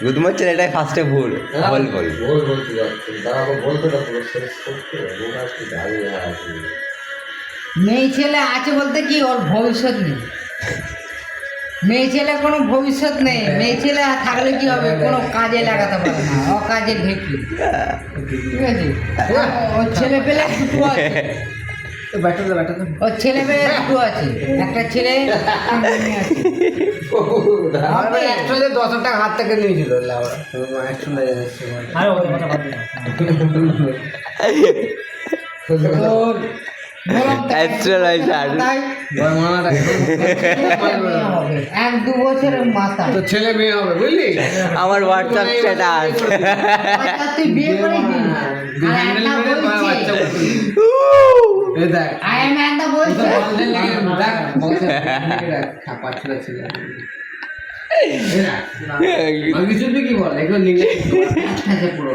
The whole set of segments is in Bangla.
গুদমার ছেলেটাই ফার্স্টে ভুল বল বল ভুল বলতে যাচ্ছি তারা বলতে না পুরো শেষ করতে ওরা কি জানি আছে মেয়ে ছেলে আছে বলতে কি ওর ভবিষ্যৎ নেই, মেয়ে ছেলে কোনো ভবিষ্যৎ নেই, মেয়ে ছেলে থাকলে কি হবে, কোনো কাজে লাগাতে পারে না, অকাজে ঢেকি। ঠিক আছে, ওর ছেলে পেলে দুটো আছে, ওর ছেলে পেলে দুটো আছে, একটা ছেলে একটা মেয়ে আছে। একসাথে 10,000 টাকা হাত থেকে নিয়েছিল তোর Astrologer. এক দু বছরের মাথা তো ছেলে মেয়ে হবে বুঝলি আমার হোয়াটসঅ্যাপ স্ট্যাটাস তুই বিয়ে করে দিবি। আর একটা বলছে, দেখ I am Amanda বলছে। কি বল এগুলো লিঙ্গে পুরো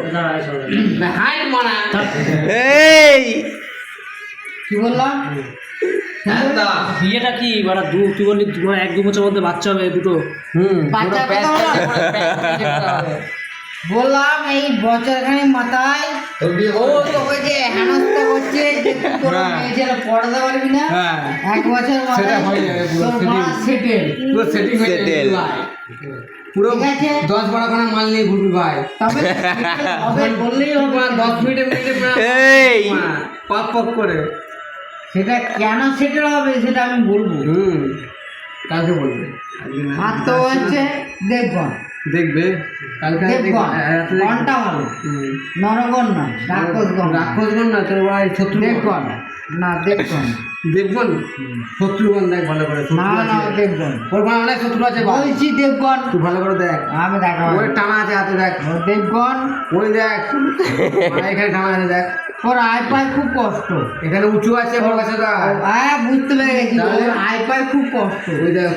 হাইট মানা এই কি বললাম? বিয়েটা কি মানে তুই বললি তোমার 1-2 বছরের মধ্যে বাচ্চা হবে দুটো। বাচ্চার কথা বললাম। বললাম এই বছরখানেক মাথায় ও তোকে যে হেনস্থা করছে যে তুই কোনো মেয়ে ছেলে পড়াতে পারবি না, 1 বছর মাথায় তোর মারা সেটেল। পুরো সেটিং হয়ে Settle. পুরো ঠিক আছে। 10-12 মাল নিয়ে ঘুরবি ভাই তবে হবে বললেই হবে। 10 মিনিটে পুরো এই পপ পপ করে সেটা কেন সেটেল হবে সেটা আমি বলবো। কালকে বলবে আজকে না। আর তো হচ্ছে দেখবন, দেখবে কালকে দেখবন ঘন্টা ভালো নরগণ না রাক্ষসগণ, রাক্ষসগণ না তোর ভাই শত্রু দেখবন না দেখবন দেখবন শত্রুগণ দেখ ভালো করে শত্রু না না আছে। দেখবন ওর ভাই অনেক শত্রু আছে ভাই বলছি দেখবন, তুই ভালো করে দেখ আমি দেখা ওই টানা আছে হাতে দেখ দেখবন। ওই দেখ আর এখানে টানা আছে দেখ ওর আয় পায় খুব কষ্ট। এখানে উঁচু আছে বড় কাছে দেখ বুঝতে পেরে গেছি, ওর আয় পায় খুব কষ্ট। ওই দেখ